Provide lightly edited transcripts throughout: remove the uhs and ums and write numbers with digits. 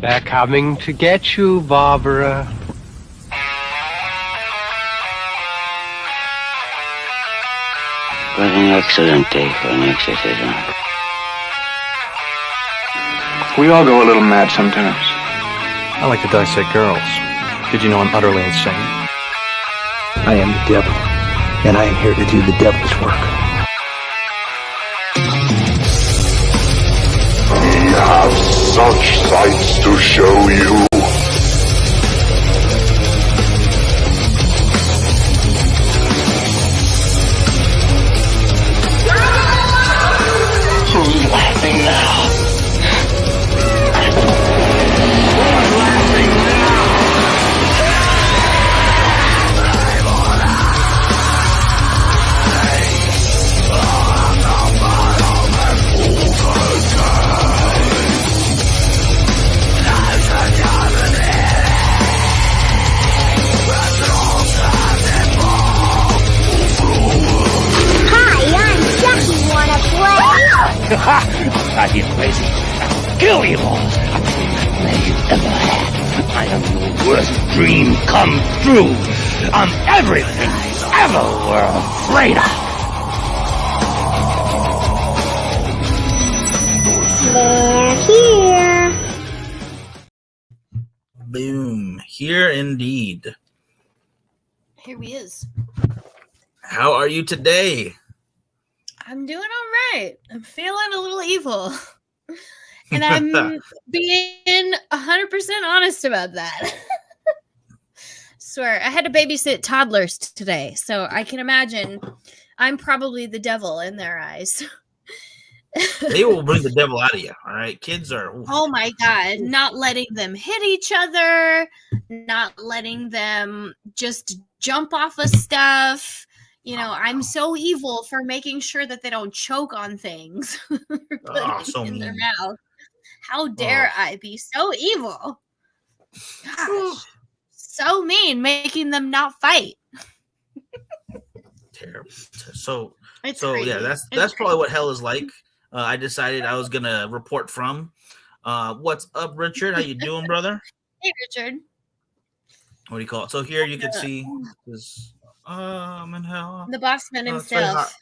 They're coming to get you, Barbara. What an excellent day for an exorcism. We all go a little mad sometimes. I like to dissect girls. Did you know I'm utterly insane? I am the devil, and I am here to do the devil's work. We have such sights to show you. Who's laughing now? Are you crazy? I'll kill you all. I'll be the nightmare you ever had. I am your worst dream come true. I'm everything you ever were afraid of. They're here. Boom. Here indeed. Here he is. How are you today? I'm doing all right. I'm feeling a little evil. And I'm being 100% honest about that. Swear, I had to babysit toddlers today, so I can imagine I'm probably the devil in their eyes. They will bring the devil out of you, all right? Kids are... Oof. Oh my God. Not letting them hit each other, not letting them just jump off of stuff. You know, I'm so evil for making sure that they don't choke on things So in their mean. mouth. How dare I be so evil? Gosh, so mean, making them not fight. Terrible. So crazy. yeah, that's probably what hell is like. I decided I was gonna report from. What's up, Richard? How you doing, brother? Hey, Richard. What do you call it? So here you can see this. I'm in hell. The bossman himself.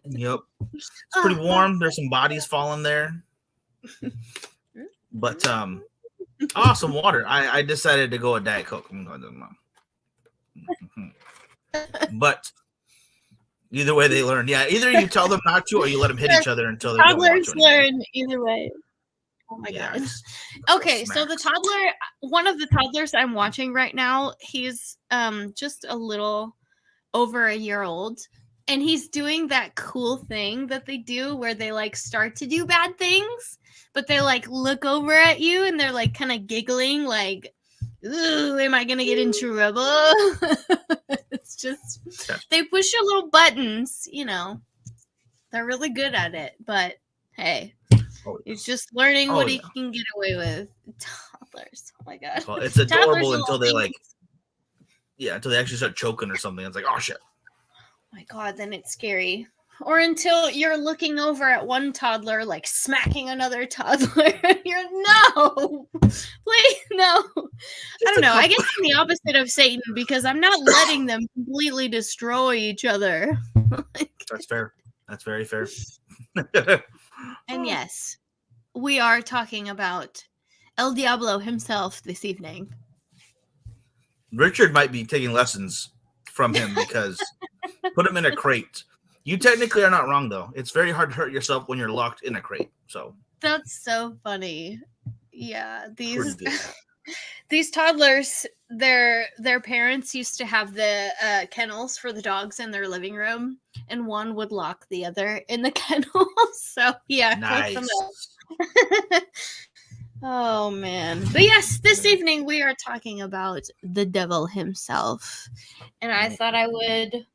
Yep. It's pretty warm. There's some bodies falling there. But awesome water. I decided to go with Diet Coke. But either way they learn. Yeah, either you tell them not to or you let them hit each other until they don't want Toddlers to learn either way. Oh my God. Okay, so the toddler, one of the toddlers I'm watching right now, he's just a little over a year old, and he's doing that cool thing that they do where they like start to do bad things, but they like look over at you and they're like kind of giggling like, ooh, am I gonna get in trouble? It's just they push your little buttons, you know. They're really good at it, but hey. He's just learning what he can get away with. Toddlers. Oh my God. Well, it's adorable until they until they actually start choking or something. It's like, oh shit. Oh my God, then it's scary. Or until you're looking over at one toddler, like smacking another toddler. You're no, please no. I don't know. I guess I'm the opposite of Satan because I'm not letting them completely destroy each other. That's fair. That's very fair. And yes, we are talking about El Diablo himself this evening. Richard might be taking lessons from him because put him in a crate. You technically are not wrong, though. It's very hard to hurt yourself when you're locked in a crate. So that's so funny. Yeah, these toddlers, their parents used to have the kennels for the dogs in their living room, and one would lock the other in the kennel. So yeah, nice. Oh man. But yes, this evening we are talking about the devil himself. And I thought I would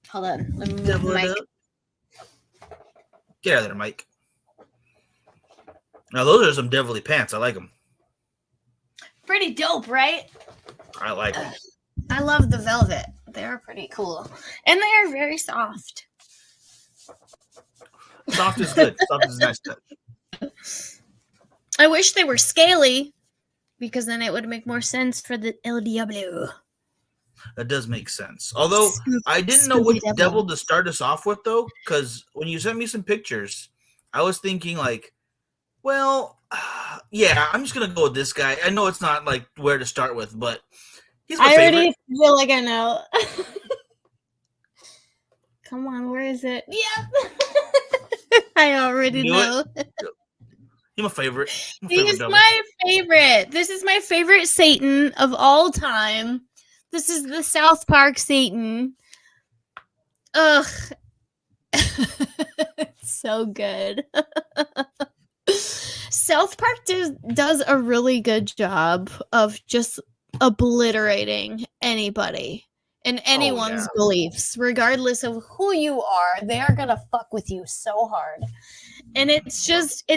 hold on. Let me move the mic. Get out of there, Mike. Now those are some devilly pants. I like them. Pretty dope, right? I like them. I love the velvet. They're pretty cool. And they are very soft. Soft is good. Soft is nice touch. I wish they were scaly, because then it would make more sense for the El Diablo. That does make sense. Although I didn't know which devil to start us off with, though, because when you sent me some pictures, I was thinking like, well, yeah, I'm just gonna go with this guy. I know it's not like where to start with, but he's my favorite. I already feel like I know. Come on, where is it? Yeah, I already know. He's my favorite. He's my favorite. This is my favorite Satan of all time. This is the South Park Satan. Ugh. It's so good. South Park does a really good job of just obliterating anybody and anyone's beliefs, regardless of who you are. They are gonna fuck with you so hard. And it's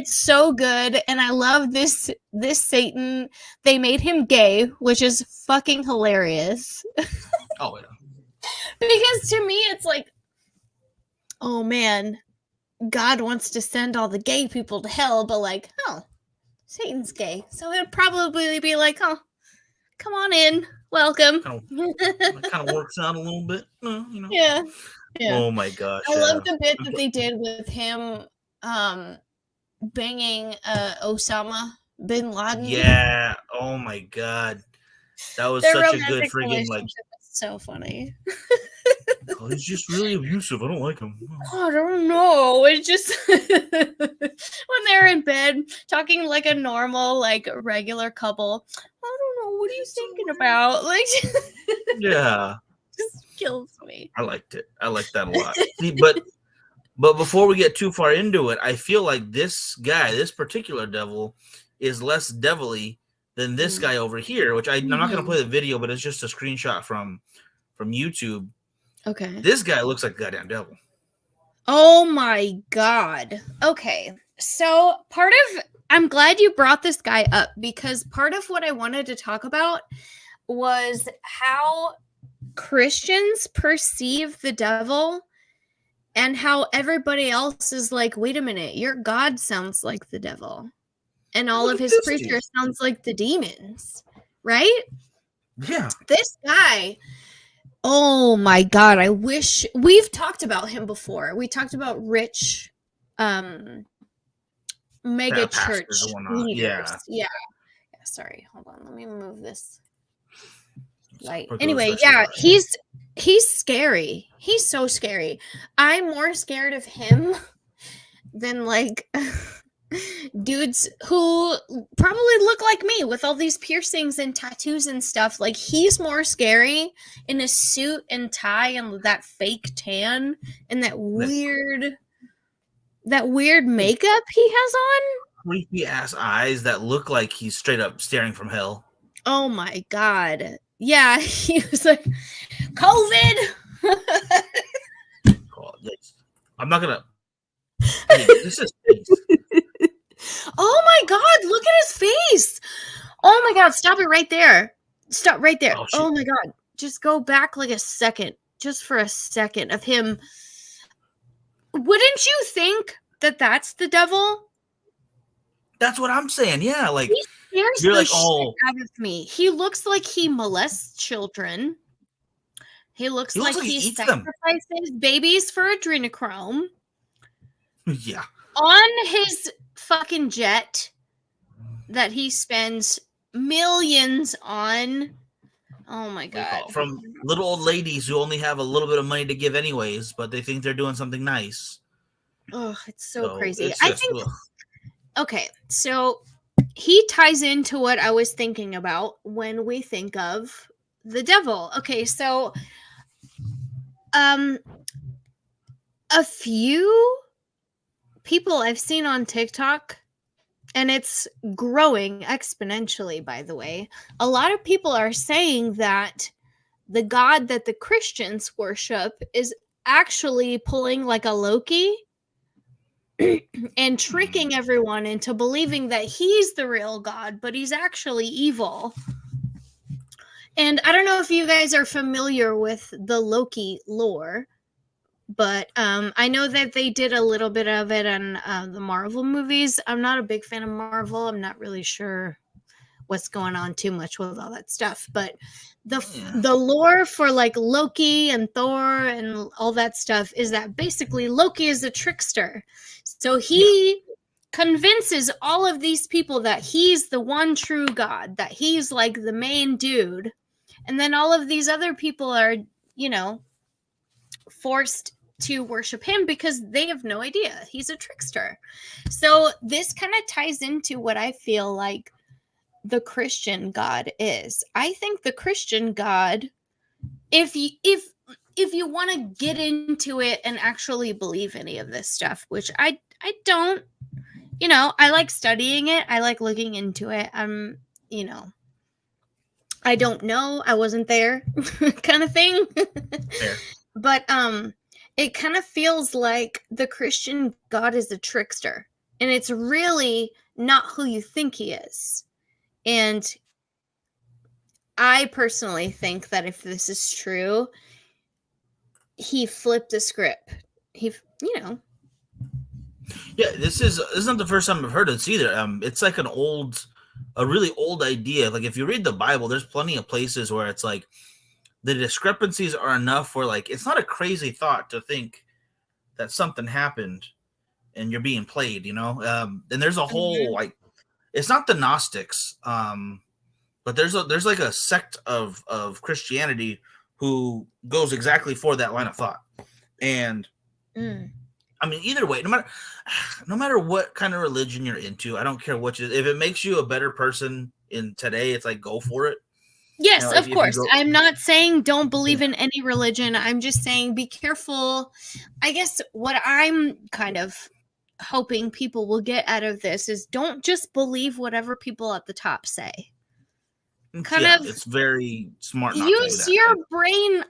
so good. And I love this Satan. They made him gay, which is fucking hilarious. Oh, yeah. Because to me, it's like, oh man, God wants to send all the gay people to hell, but like, oh, Satan's gay. So it'd probably be like, oh, come on in. Welcome. Kind of works out a little bit. You know? Yeah. Oh my gosh. I love the bit that they did with him banging Osama bin Laden. Yeah. Oh my god. That was such a good friggin' like. So funny. Oh, he's just really abusive. I don't like him. I don't know. It's just when they're in bed talking like a normal, like regular couple. I don't know. What are you thinking about? Like, yeah, just kills me. I liked it. I liked that a lot. See, but before we get too far into it, I feel like this guy, this particular devil, is less devilly than this guy over here. Which I'm not going to play the video, but it's just a screenshot from YouTube. Okay. This guy looks like a goddamn devil. Oh my god. Okay. So I'm glad you brought this guy up, because part of what I wanted to talk about was how Christians perceive the devil and how everybody else is like, wait a minute, your God sounds like the devil. And all of his preachers sounds like the demons. Right? Yeah. This guy... Oh my god, I wish we've talked about him before. We talked about rich mega church leaders. Yeah. Sorry, hold on. Let me move this light. Anyway, yeah, he's scary. He's so scary. I'm more scared of him than like dudes who probably look like me with all these piercings and tattoos and stuff. Like, he's more scary in a suit and tie and that fake tan and that weird makeup he has on. Creepy ass eyes that look like he's straight up staring from hell. Oh my god. Yeah, he was like, COVID. I'm not gonna. This is. Oh my god, look at his face. Oh my god, stop it right there. Stop right there. Oh my god. Just go back like a second. Just for a second of him. Wouldn't you think that that's the devil? That's what I'm saying. Yeah, like he scares the shit out of me. He looks like he molests children. He looks like he sacrifices babies for adrenochrome. Yeah. On his fucking jet that he spends millions on. Oh my god. From little old ladies who only have a little bit of money to give anyways, but they think they're doing something nice. Oh, it's so crazy. I think okay, so he ties into what I was thinking about when we think of the devil. Okay, so a few people I've seen on TikTok, and it's growing exponentially, by the way. A lot of people are saying that the God that the Christians worship is actually pulling like a Loki and tricking everyone into believing that he's the real God, but he's actually evil. And I don't know if you guys are familiar with the Loki lore, But I know that they did a little bit of it on the Marvel movies. I'm not a big fan of Marvel. I'm not really sure what's going on too much with all that stuff. But the lore for like Loki and Thor and all that stuff is that basically Loki is a trickster. So he convinces all of these people that he's the one true God, that he's like the main dude. And then all of these other people are, you know, forced to worship him because they have no idea. He's a trickster. So this kind of ties into what I feel like the Christian God is. I think the Christian God, if you want to get into it and actually believe any of this stuff, which I don't, you know, I like studying it. I like looking into it. You know, I don't know. I wasn't there kind of thing. But it kind of feels like the Christian God is a trickster. And it's really not who you think he is. And I personally think that if this is true, he flipped the script. You know. Yeah, this isn't the first time I've heard this either. It's like a really old idea. Like if you read the Bible, there's plenty of places where it's like the discrepancies are enough where like it's not a crazy thought to think that something happened and you're being played, you know. And there's a whole like, it's not the Gnostics, but there's like a sect of Christianity who goes exactly for that line of thought. And I mean, either way, no matter what kind of religion you're into, I don't care what if it makes you a better person in today, it's like go for it. Yes, of course. I'm not saying don't believe in any religion. I'm just saying be careful. I guess what I'm kind of hoping people will get out of this is don't just believe whatever people at the top say. It's very smart. Not use to do that, your brain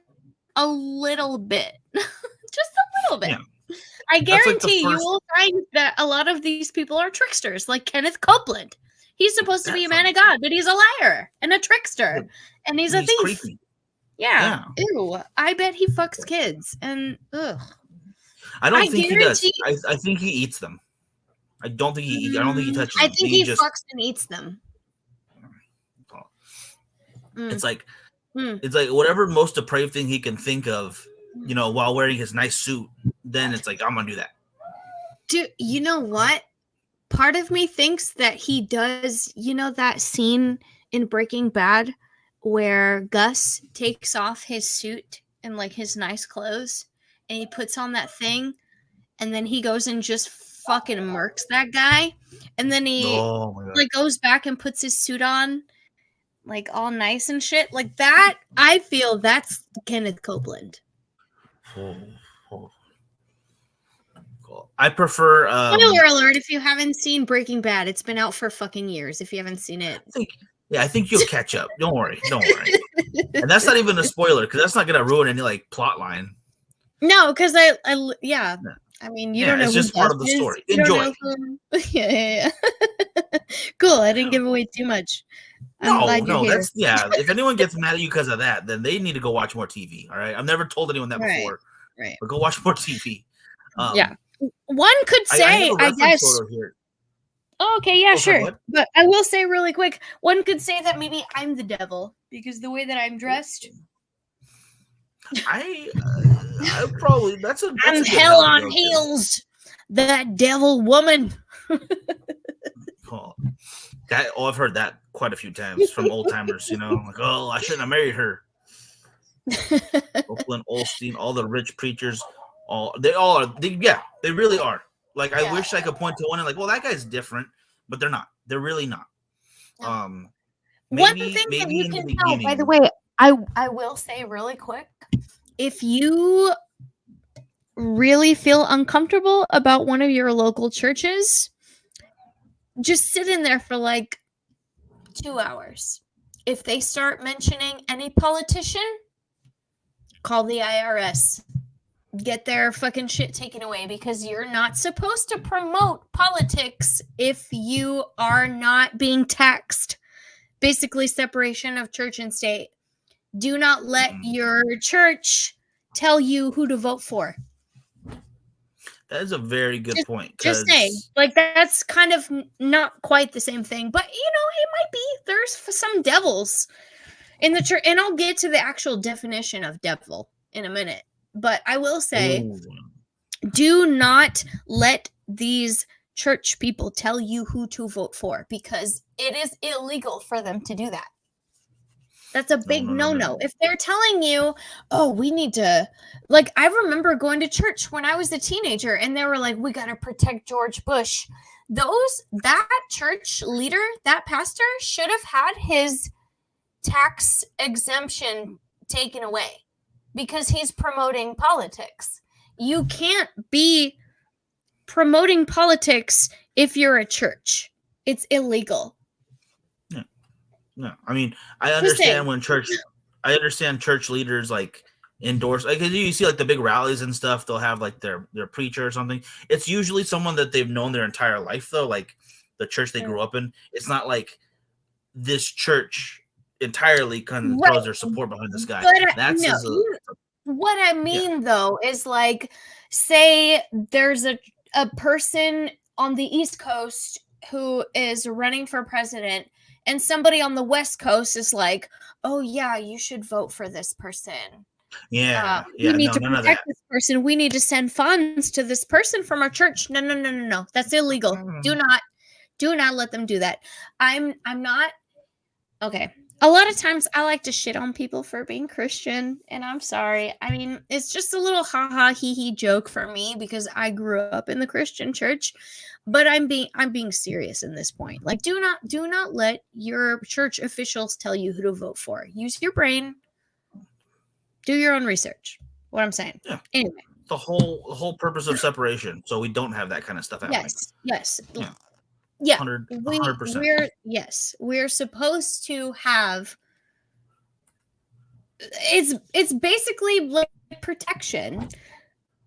a little bit. Just a little bit. Yeah. I guarantee you will find that a lot of these people are tricksters, like Kenneth Copeland. He's supposed to be a man of God, but he's a liar and a trickster, and he's a thief. Creepy. Yeah. Ew. I bet he fucks kids, and ugh. I don't think he does. I think he eats them. I don't think he touches them. I think he fucks and eats them. It's like whatever most depraved thing he can think of, you know, while wearing his nice suit. Then it's like I'm gonna do that. Dude, you know what? Part of me thinks that he does, you know, that scene in Breaking Bad where Gus takes off his suit and like his nice clothes and he puts on that thing and then he goes and just fucking murks that guy. And then he like goes back and puts his suit on like all nice and shit. Like that, I feel that's Kenneth Copeland. I prefer. Spoiler alert! If you haven't seen Breaking Bad, it's been out for fucking years. If you haven't seen it, I think you'll catch up. Don't worry. And that's not even a spoiler because that's not gonna ruin any like plot line. No, because I mean, you don't know. It's just part of the story. Enjoy. Yeah. Cool. I didn't give away too much. That's If anyone gets mad at you because of that, then they need to go watch more TV. All right. I've never told anyone that before. Right. But go watch more TV. Yeah. One could say, I guess. Oh, okay, yeah, sure. But I will say really quick, one could say that maybe I'm the devil because the way that I'm dressed. I probably I'm hell on heels. That devil woman. I've heard that quite a few times from old timers. You know, like, oh, I shouldn't have married her. Oakland Olstein, all the rich preachers. They really are. Like, I wish I could point to one and like, well, that guy's different, but they're not. They're really not. One thing that you can tell, by the way, I will say really quick, if you really feel uncomfortable about one of your local churches, just sit in there for like 2 hours. If they start mentioning any politician, call the IRS. Get their fucking shit taken away because you're not supposed to promote politics if you are not being taxed. Basically, separation of church and state. Do not let your church tell you who to vote for. That is a very good point. Just saying, like that's kind of not quite the same thing, but it might be. There's some devils in the church, and I'll get to the actual definition of devil in a minute. But I will say, do not let these church people tell you who to vote for, because it is illegal for them to do that. That's a big no-no. If they're telling you, oh, we need to, like, I remember going to church when I was a teenager and they were like, we got to protect George Bush. That church leader, that pastor should have had his tax exemption taken away because he's promoting politics. You can't be promoting politics if you're a church. It's illegal. No, I mean, I understand I understand church leaders like endorse, like you see like the big rallies and stuff. They'll have like their preacher or something. It's usually someone that they've known their entire life, though. Like the church they grew up in. It's not like this church entirely throws their support behind this guy. What I mean though is like, say there's a person on the East Coast who is running for president. And somebody on the West Coast is like, oh, yeah, you should vote for this person. Yeah. We need to protect this person. We need to send funds to this person from our church. No. That's illegal. Do not let them do that. I'm not. Okay. A lot of times I like to shit on people for being Christian, and I'm sorry. I mean, it's just a little ha-ha, hee-hee joke for me because I grew up in the Christian church. But I'm being serious in this point. Like, do not let your church officials tell you who to vote for. Use your brain. Do your own research. What I'm saying. Yeah. Anyway. The whole purpose of separation, so we don't have that kind of stuff happening. Yes. Yeah. 100%. We're supposed to have. It's basically like protection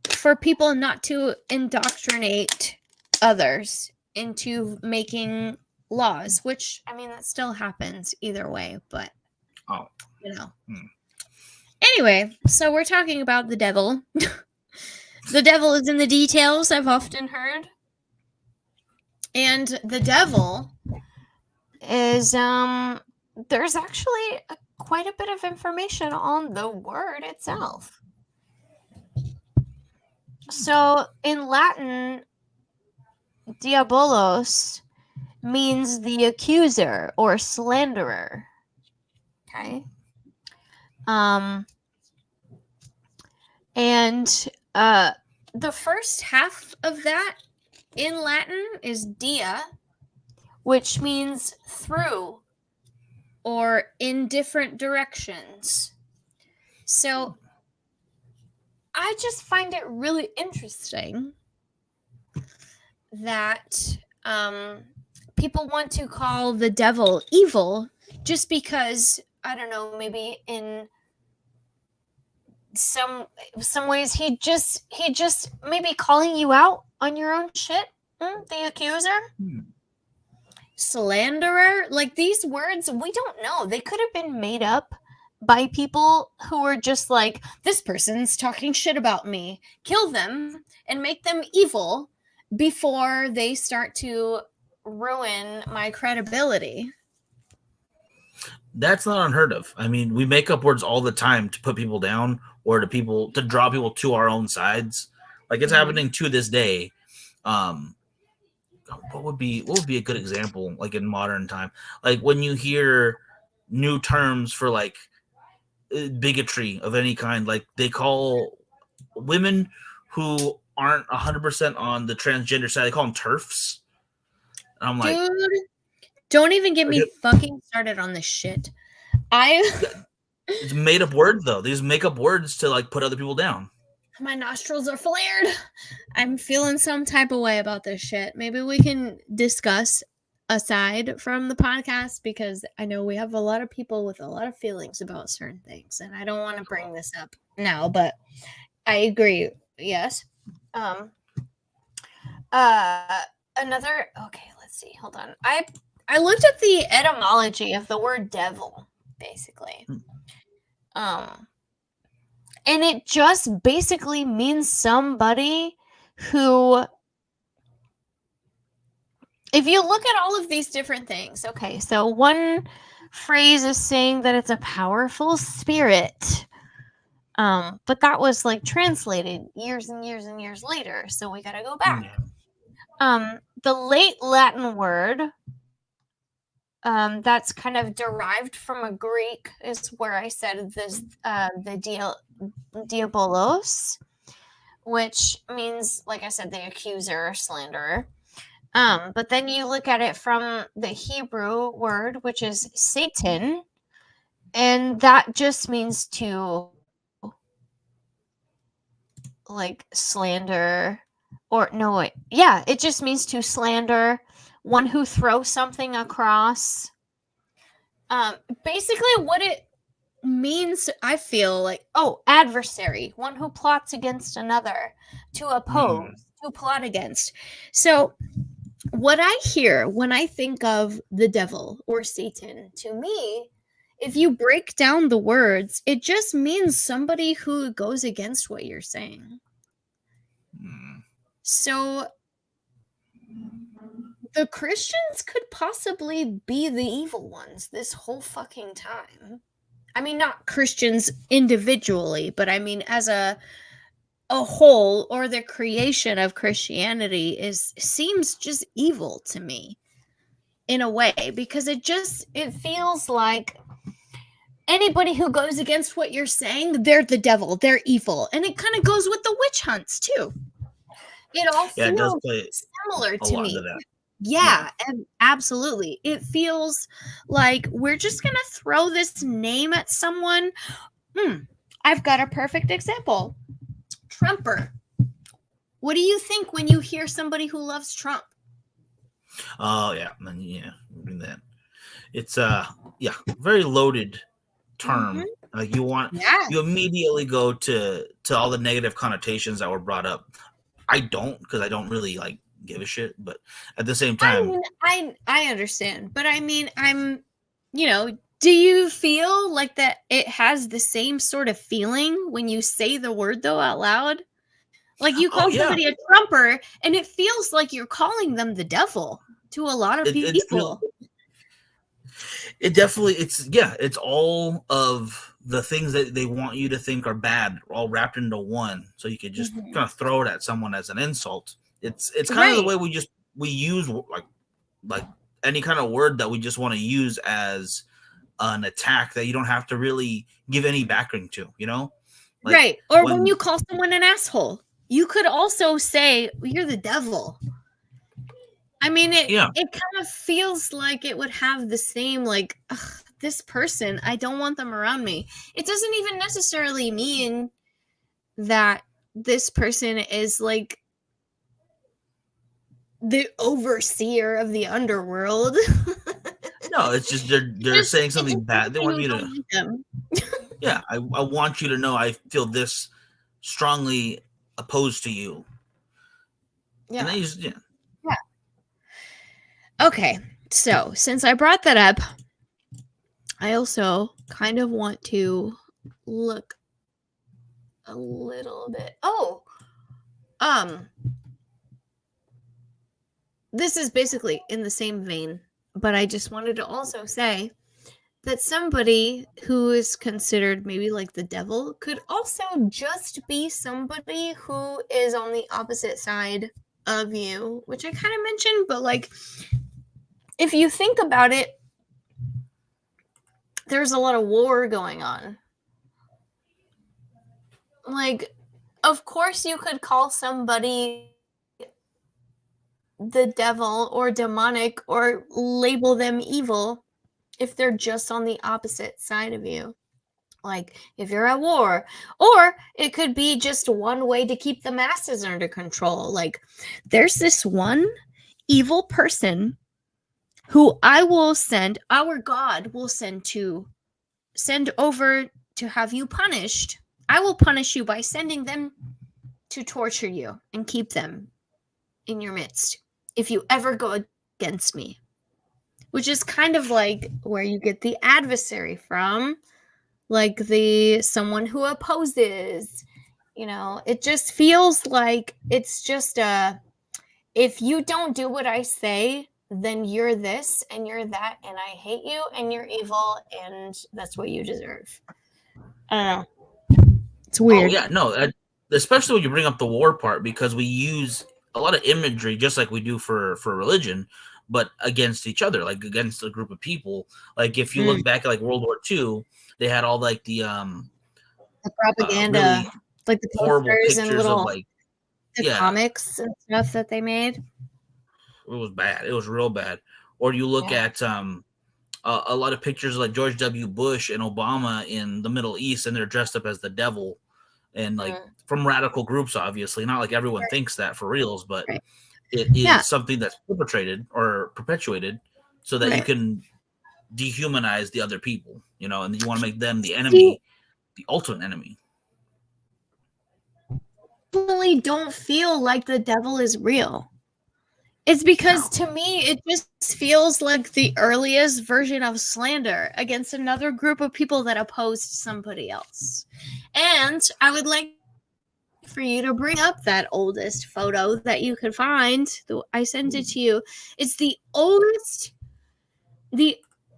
for people not to indoctrinate others into making laws, which I mean that still happens either way, but Anyway, so we're talking about the devil. The devil is in the details, I've often heard. And the devil is there's actually quite a bit of information on the word itself. So in Latin, diabolos means the accuser or slanderer. Okay. And the first half of that in Latin is dia, which means through or in different directions. So I just find it really interesting that people want to call the devil evil just because, I don't know, maybe in some ways he just maybe calling you out on your own shit. The accuser, slanderer, like these words, we don't know. They could have been made up by people who were just like, this person's talking shit about me. Kill them and make them evil before they start to ruin my credibility. That's not unheard of. I mean, we make up words all the time to put people down or to draw people to our own sides. Like it's happening to this day. What would be a good example, like in modern time? Like when you hear new terms for like bigotry of any kind, like they call women who aren't 100% on the transgender side, they call them TERFs. And I'm like, dude, don't even get me fucking started on this shit. It's made up words though. These make up words to like put other people down. My nostrils are flared. I'm feeling some type of way about this shit. Maybe we can discuss aside from the podcast because I know we have a lot of people with a lot of feelings about certain things, and I don't want to bring this up now, but I agree. Yes. Okay, let's see. Hold on. I looked at the etymology of the word devil, basically. And it just basically means somebody who, if you look at all of these different things, okay, so one phrase is saying that it's a powerful spirit. But that was like translated years and years and years later, so we gotta go back. The late Latin word that's kind of derived from a Greek is where I said this, the diabolos, which means, like I said, the accuser or slanderer. But then you look at it from the Hebrew word, which is Satan, and that just means to like slander, or no, wait, yeah, it just means to slander, one who throws something across. Basically what it means, I feel like, adversary, one who plots against another, to oppose, to plot against. So what I hear when I think of the devil or Satan, to me, if you break down the words, it just means somebody who goes against what you're saying. So the Christians could possibly be the evil ones this whole fucking time. I mean, not Christians individually, but I mean as a whole, or the creation of Christianity seems just evil to me in a way, because it feels like anybody who goes against what you're saying, they're the devil, they're evil. And it kind of goes with the witch hunts too. It all feels similar to me. Yeah, absolutely. It feels like we're just going to throw this name at someone. I've got a perfect example. Trumper. What do you think when you hear somebody who loves Trump? Oh, yeah. That. It's very loaded term. Like you immediately go to all the negative connotations that were brought up. I don't, because I don't really like give a shit, but at the same time, I understand, but I mean, do you feel like that it has the same sort of feeling when you say the word though out loud? Like you call somebody a Trumper, and it feels like you're calling them the devil to a lot of people. It definitely, it's all of the things that they want you to think are bad, all wrapped into one. So you could just kind of throw it at someone as an insult. It's kind of the way we use like any kind of word that we just want to use as an attack that you don't have to really give any background to, Like right. Or when you call someone an asshole, you could also say, you're the devil. I mean, it kind of feels like it would have the same, like, this person, I don't want them around me. It doesn't even necessarily mean that this person is like the overseer of the underworld. No, it's just they're saying something bad. They want you to. Yeah, I want you to know I feel this strongly opposed to you. Yeah. And they just, Okay, so since I brought that up, I also kind of want to look a little bit. This is basically in the same vein, but I just wanted to also say that somebody who is considered maybe like the devil could also just be somebody who is on the opposite side of you, which I kind of mentioned, but like, if you think about it, there's a lot of war going on. Like, of course you could call somebody the devil or demonic or label them evil if they're just on the opposite side of you. Like, if you're at war. Or it could be just one way to keep the masses under control. Like, there's this one evil person who our God will send over to have you punished. I will punish you by sending them to torture you and keep them in your midst if you ever go against me. Which is kind of like where you get the adversary from, like someone who opposes, It just feels like it's just if you don't do what I say, then you're this and you're that, and I hate you and you're evil, and that's what you deserve. I don't know. It's weird. Oh, yeah, no, especially when you bring up the war part, because we use a lot of imagery just like we do for religion, but against each other, like against a group of people. Like if you look back at like World War II, they had all like the propaganda, really like the horrible posters pictures and little of like comics and stuff that they made. It was bad. It was real bad. Or you look at a lot of pictures like George W. Bush and Obama in the Middle East, and they're dressed up as the devil, and like from radical groups, obviously. Not like everyone thinks that for reals, but it is something that's perpetrated or perpetuated so that you can dehumanize the other people, and you want to make them the enemy, the ultimate enemy. Really don't feel like the devil is real. It's because to me, it just feels like the earliest version of slander against another group of people that opposed somebody else. And I would like for you to bring up that oldest photo that you could find. I sent it to you. It's the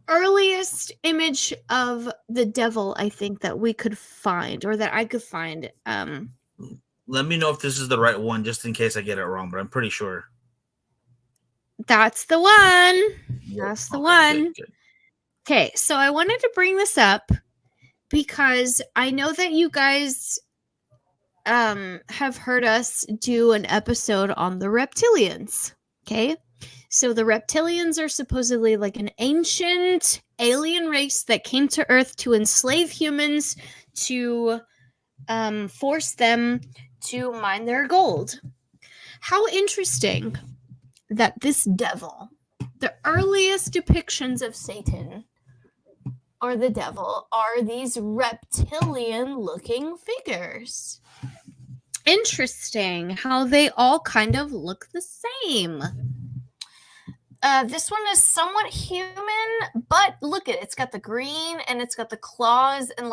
earliest image of the devil, I think, that we could find, or that I could find. Let me know if this is the right one, just in case I get it wrong, but I'm pretty sure. That's the one. That's the one. Good. Okay, so I wanted to bring this up because I know that you guys have heard us do an episode on the reptilians. Okay, so the reptilians are supposedly like an ancient alien race that came to Earth to enslave humans, to force them to mine their gold. How interesting that this devil, the earliest depictions of Satan or the devil, are these reptilian-looking figures. Interesting how they all kind of look the same. This one is somewhat human, but look at it. It's got the green and it's got the claws and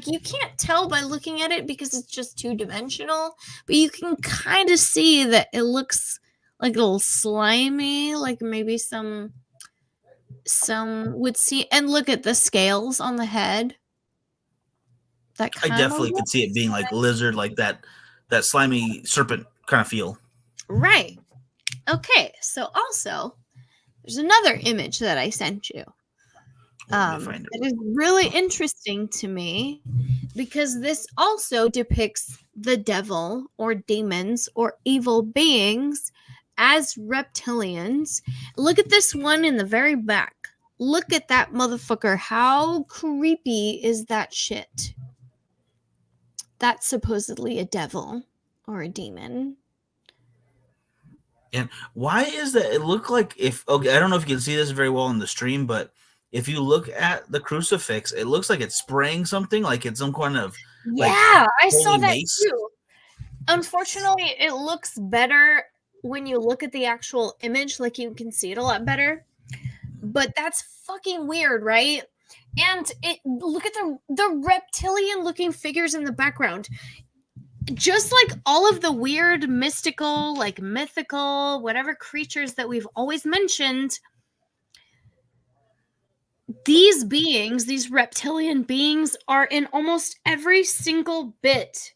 you can't tell by looking at it because it's just two-dimensional, but you can kind of see that it looks like a little slimy, like maybe some would see. And look at the scales on the head. I definitely could see it being like lizard, like that slimy serpent kind of feel. Right. Okay, so also there's another image that I sent you. It is really interesting to me because this also depicts the devil or demons or evil beings as reptilians. Look at this one in the very back. Look at that motherfucker. How creepy is that shit? That's supposedly a devil or a demon. And why is that? It looked like I don't know if you can see this very well in the stream, but if you look at the crucifix, it looks like it's spraying something, like it's some kind of I saw that too. Unfortunately, it looks better when you look at the actual image, like you can see it a lot better. But that's fucking weird, right? And look at the reptilian looking figures in the background. Just like all of the weird mystical, like mythical, whatever creatures that we've always mentioned, these beings, these reptilian beings, are in almost every single bit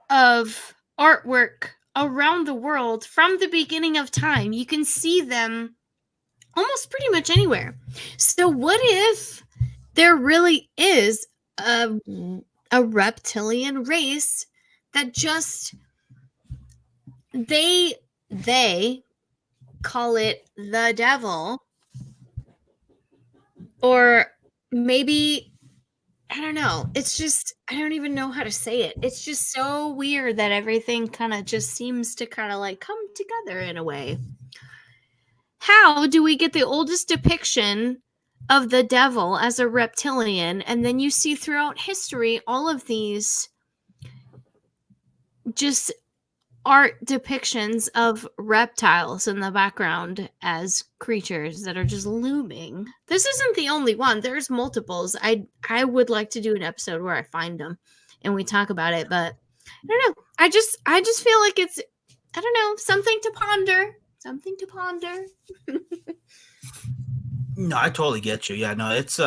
of artwork around the world from the beginning of time. You can see them almost pretty much anywhere. So what if there really is a reptilian race that just they call it the devil? Or maybe, I don't know. It's just, I don't even know how to say it. It's just so weird that everything kind of just seems to kind of like come together in a way. How do we get the oldest depiction of the devil as a reptilian, and then you see throughout history all of these just art depictions of reptiles in the background as creatures that are just looming? This isn't the only one. There's multiples. I would like to do an episode where I find them and we talk about it, but I don't know. I just feel like it's, I don't know, something to ponder. Something to ponder. No, I totally get you. Yeah, no, it's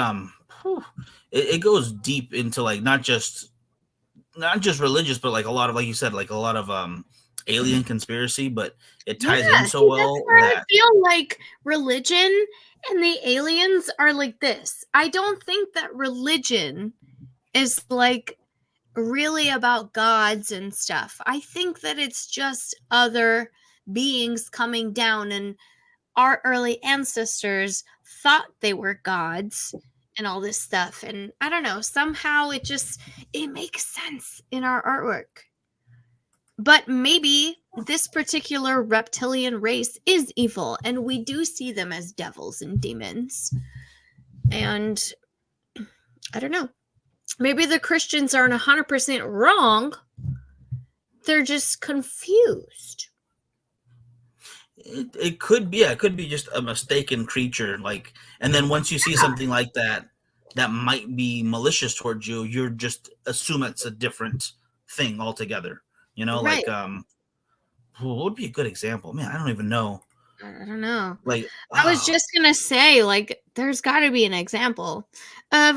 it goes deep into like not just religious, but like a lot of, like you said, like a lot of alien conspiracy, but it ties in so well. That's where I feel like religion and the aliens are like this. I don't think that religion is like really about gods and stuff. I think that it's just other beings coming down, and our early ancestors thought they were gods and all this stuff. And I don't know, somehow it makes sense in our artwork. But maybe this particular reptilian race is evil, and we do see them as devils and demons. And I don't know. Maybe the Christians aren't 100% wrong. They're just confused. It could be, yeah, it could be just a mistaken creature. Like, and then once you see something like that might be malicious towards you, you're just assume it's a different thing altogether. You know, right. Like what would be a good example? Man, I don't even know. I don't know. Like, I was just gonna say, like, there's got to be an example of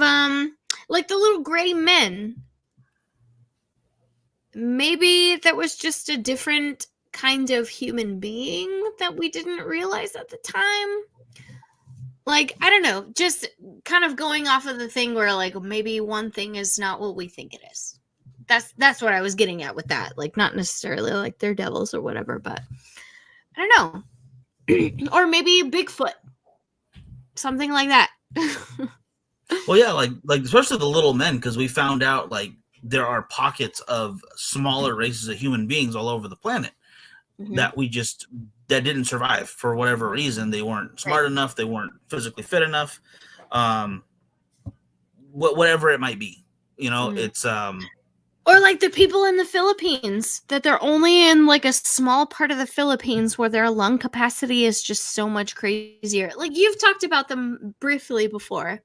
like the little gray men. Maybe that was just a different kind of human being that we didn't realize at the time. Like, I don't know, just kind of going off of the thing where like maybe one thing is not what we think it is. That's what I was getting at with that. Like, not necessarily like they're devils or whatever, but I don't know. Or maybe Bigfoot. Something like that. Well, yeah, like especially the little men, because we found out like there are pockets of smaller races of human beings all over the planet that didn't survive for whatever reason. They weren't smart enough, they weren't physically fit enough, whatever it might be. You know, it's or like the people in the Philippines, that they're only in like a small part of the Philippines where their lung capacity is just so much crazier. Like, you've talked about them briefly before,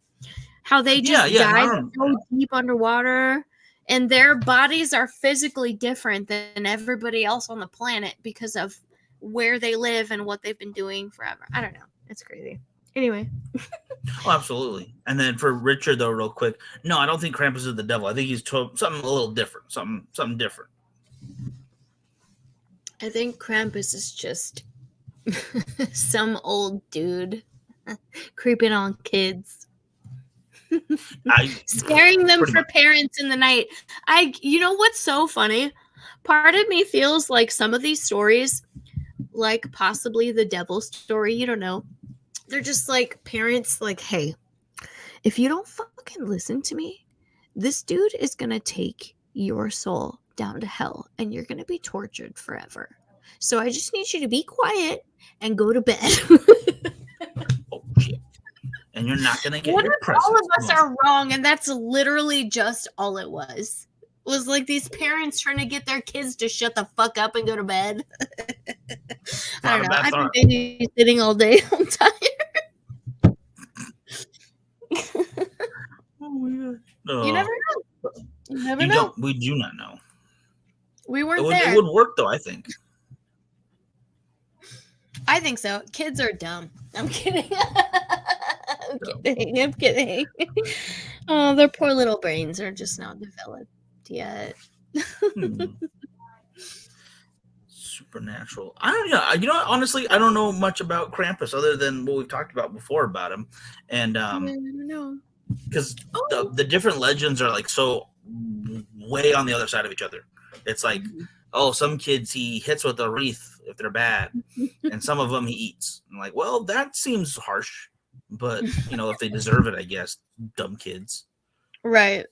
how they just dive so deep underwater, and their bodies are physically different than everybody else on the planet because of where they live and what they've been doing forever. I don't know. It's crazy. Anyway. Oh, absolutely. And then for Richard, though, real quick, no, I don't think Krampus is the devil. I think he's something a little different, something different. I think Krampus is just some old dude creeping on kids, scaring them for parents in the night. You know what's so funny? Part of me feels like some of these stories, like possibly the devil story, you don't know, they're just like parents like, hey, if you don't fucking listen to me, this dude is going to take your soul down to hell and you're going to be tortured forever. So I just need you to be quiet and go to bed. Oh, shit. And you're not going to get what your if presents. All of us are wrong, and that's literally just all it was. It was like these parents trying to get their kids to shut the fuck up and go to bed. I don't know. I've been babysitting all day. I'm tired. Oh my God. No. You never know. You never know. We do not know. We weren't there. It would work, though, I think. I think so. Kids are dumb. I'm kidding. I'm kidding. Oh, their poor little brains are just not developed yet. Supernatural. I don't know. You know, honestly, I don't know much about Krampus other than what we've talked about before about him, and because the different legends are like so way on the other side of each other. It's like, oh, some kids he hits with a wreath if they're bad, and some of them he eats. I'm like, well, that seems harsh, but you know, if they deserve it, I guess. Dumb kids. Right.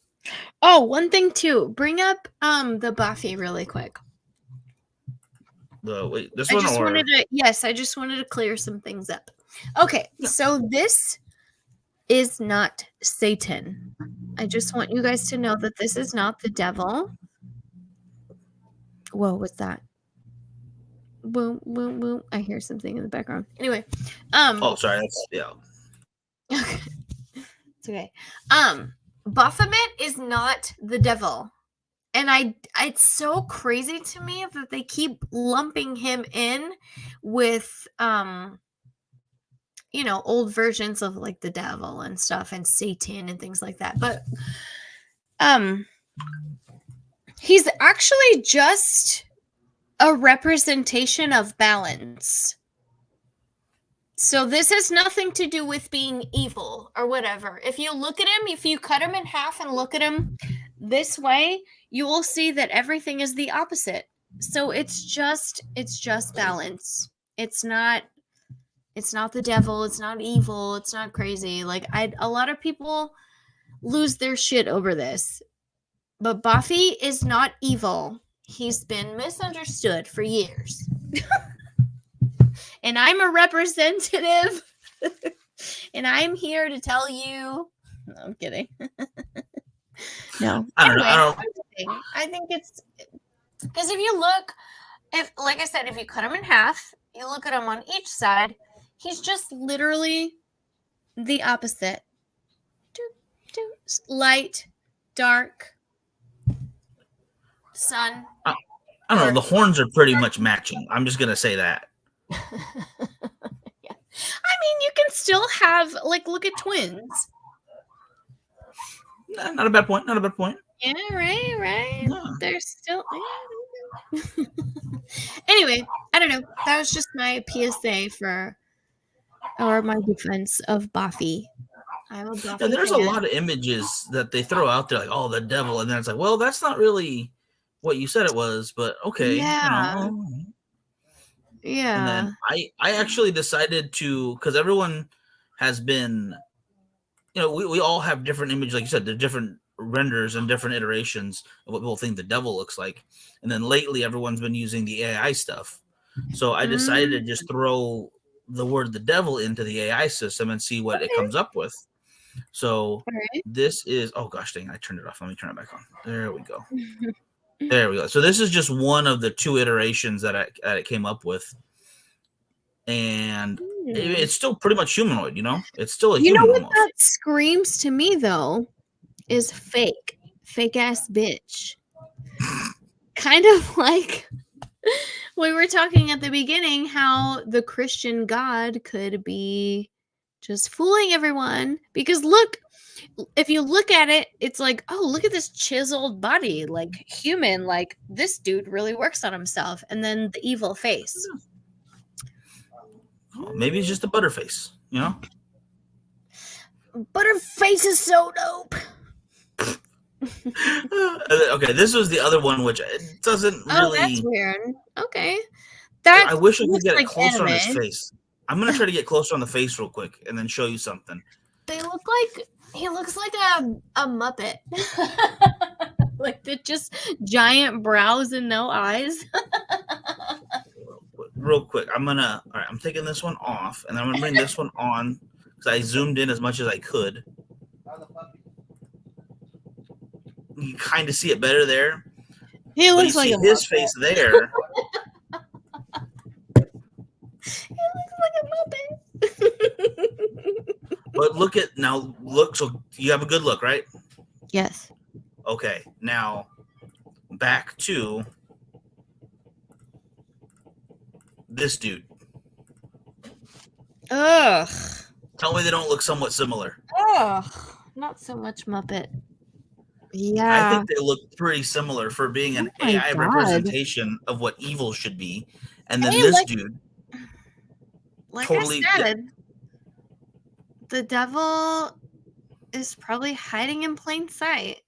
Oh, one thing too. Bring up the Buffy really quick. Wait, this I one just or wanted to, yes, I just wanted to clear some things up. Okay, so this is not Satan. I just want you guys to know that this is not the devil. Whoa, what's that? Boom, boom, boom. I hear something in the background. Anyway, oh, sorry, that's Okay, it's okay. Baphomet is not the devil. And it's so crazy to me that they keep lumping him in with old versions of like the devil and stuff and Satan and things like that. But he's actually just a representation of balance. So this has nothing to do with being evil or whatever. If you look at him, if you cut him in half and look at him this way, you will see that everything is the opposite. So it's just balance. It's not the devil, it's not evil, it's not crazy. Like a lot of people lose their shit over this. But Buffy is not evil. He's been misunderstood for years. And I'm a representative. And I'm here to tell you. No, I'm kidding. No. I think it's because if you look, like I said, if you cut him in half, you look at him on each side, he's just literally the opposite. Light, dark, sun. I don't know. The horns are pretty much matching. I'm just going to say that. Yeah. I mean, you can still have, like, look at twins. Not a bad point. Not a bad point. Yeah, right. Yeah. They're still... Anyway, I don't know. That was just my PSA or my defense of Buffy. I'm a Buffy there's fan. a lot of images that they throw out there, like, oh, the devil. And then it's like, well, that's not really what you said it was, but okay. Yeah. Yeah. And then I actually decided to, because everyone has been, we all have different images, like you said, the different renders and different iterations of what people think the devil looks like. And then lately, everyone's been using the AI stuff. So I decided to just throw the word the devil into the AI system and see what it comes up with. So this is, oh gosh, dang, I turned it off. Let me turn it back on. There we go. There we go. So this is just one of the two iterations that it came up with. And it's still pretty much humanoid, It's still a human. You know what almost. that screams to me, though, is fake ass bitch. Kind of like we were talking at the beginning how the Christian God could be just fooling everyone. Because look, if you look at it, it's like, oh, look at this chiseled body, like human, like this dude really works on himself. And then the evil face. Oh, maybe it's just a butterface, Butterface is so dope. Okay, this was the other one, which it doesn't really. Oh, that's weird. Okay, I wish I could get like it closer anime. on his face. I'm gonna try to get closer on the face real quick and then show you something. He looks like a Muppet. Like the just giant brows and no eyes. Real quick, I'm taking this one off, and I'm gonna bring this one on because I zoomed in as much as I could. You kind of see it better there. He looks like his face there. He looks like a Muppet. But look. So you have a good look, right? Yes. Okay. Now back to this dude. Ugh. Tell me they don't look somewhat similar. Ugh. Not so much Muppet. Yeah. I think they look pretty similar for being an AI representation of what evil should be. And then dude. Like totally, I said, the devil is probably hiding in plain sight.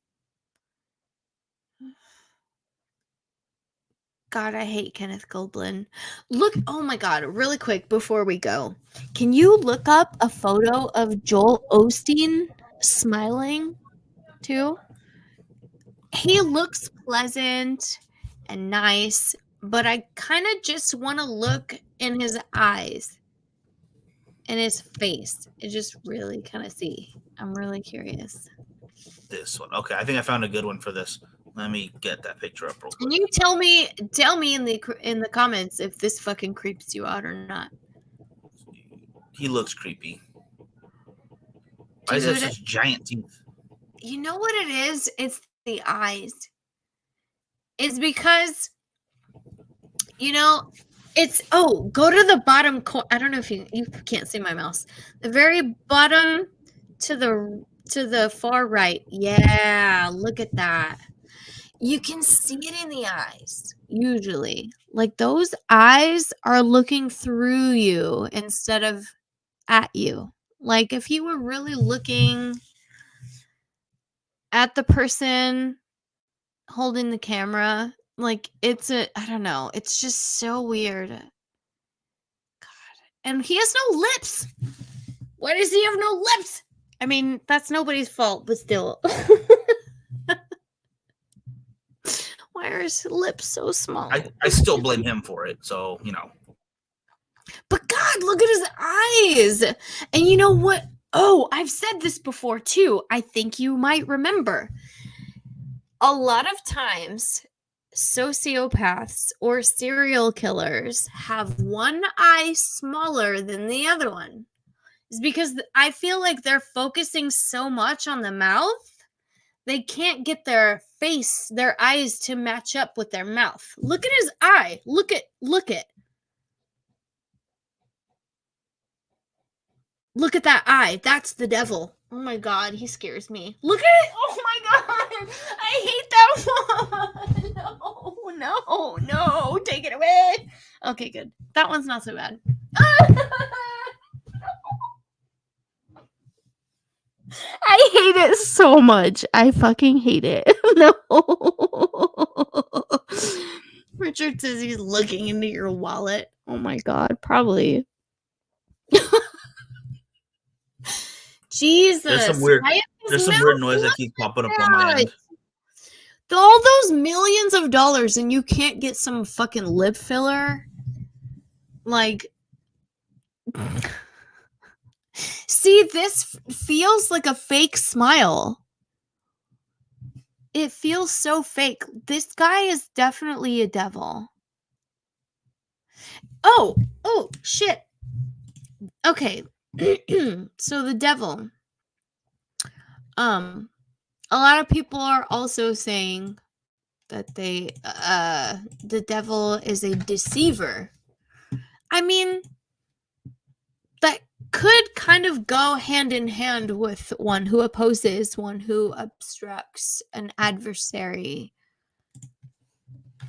God, I hate Kenneth Goldblum. Look, oh my God, really quick before we go. Can you look up a photo of Joel Osteen smiling too? He looks pleasant and nice, but I kind of just want to look in his eyes and his face. It just really kind of see. I'm really curious. This one. Okay, I think I found a good one for this. Let me get that picture up real quick. Can you tell me in the comments if this fucking creeps you out or not? He looks creepy. Why does he have such giant teeth? You know what it is? It's the eyes. is because, it's, go to the bottom corner. I don't know if you can't see my mouse. The very bottom to the far right. Yeah, look at that. You can see it in the eyes, usually. Like, those eyes are looking through you instead of at you. Like, if you were really looking at the person holding the camera, like, I don't know, it's just so weird. God. And he has no lips. Why does he have no lips? I mean, that's nobody's fault, but still. Why are his lips so small? I still blame him for it, so, But God, look at his eyes. And you know what? Oh, I've said this before too. I think you might remember. A lot of times, sociopaths or serial killers have one eye smaller than the other one. It's because I feel like they're focusing so much on the mouth, they can't get their eyes to match up with their mouth. Look at his eye. Look at. Look at that eye. That's the devil. Oh my God, he scares me. Look at it. Oh my God. I hate that one. No. Take it away. Okay, good. That one's not so bad. I hate it so much. I fucking hate it. No. Richard says he's looking into your wallet. Oh my God, probably. Jesus. There's some weird noise that keeps popping up on my end. All those millions of dollars and you can't get some fucking lip filler? Like, see, this feels like a fake smile. It feels so fake. This guy is definitely a devil. Oh, shit. Okay. So the devil. A lot of people are also saying that the devil is a deceiver. I mean, that could kind of go hand in hand with one who opposes, one who obstructs, an adversary.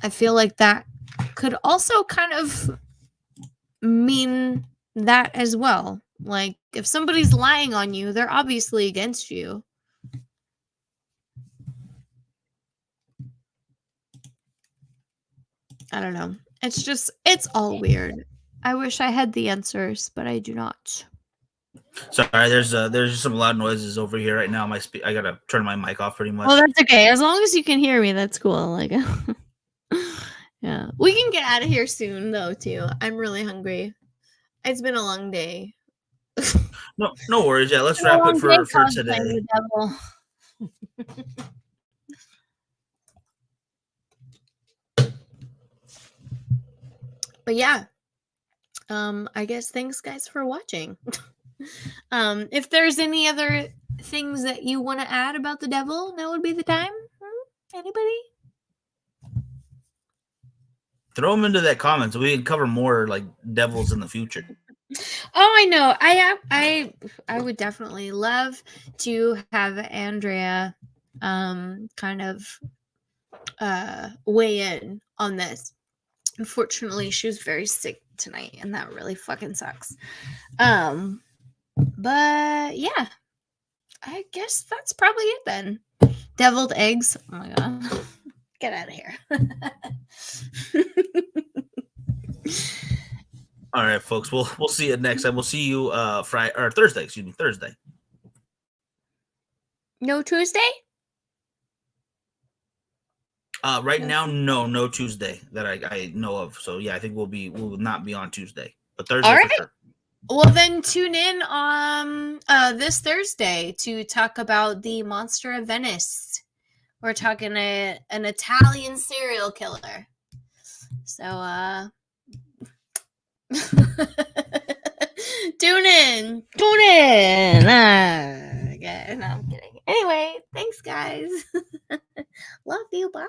I feel like that could also kind of mean that as well. Like, if somebody's lying on you, they're obviously against you. I don't know. It's all weird. I wish I had the answers, but I do not. Sorry, there's some loud noises over here right now. I gotta turn my mic off pretty much. Well, that's okay. As long as you can hear me, that's cool. Like, yeah, we can get out of here soon, though. Too. I'm really hungry. It's been a long day. No worries. Yeah, let's wrap it for today. But yeah, I guess thanks, guys, for watching. If there's any other things that you want to add about the devil, now would be the time. Anybody? Throw them into that comment so we can cover more like devils in the future. Oh, I know. I would definitely love to have Andrea kind of weigh in on this. Unfortunately, she was very sick tonight, and that really fucking sucks. But yeah, I guess that's probably it then. Deviled eggs. Oh my God. Get out of here. All right, folks. We'll see you next time. We'll see you Thursday. Excuse me, Thursday. No Tuesday? Right now, no Tuesday that I know of. So yeah, I think we will not be on Tuesday, but Thursday all right. for sure. Well, then tune in on this Thursday to talk about the Monster of Venice. We're talking an Italian serial killer. So, tune in. Okay, no, I'm kidding. Anyway, thanks, guys. Love you. Bye.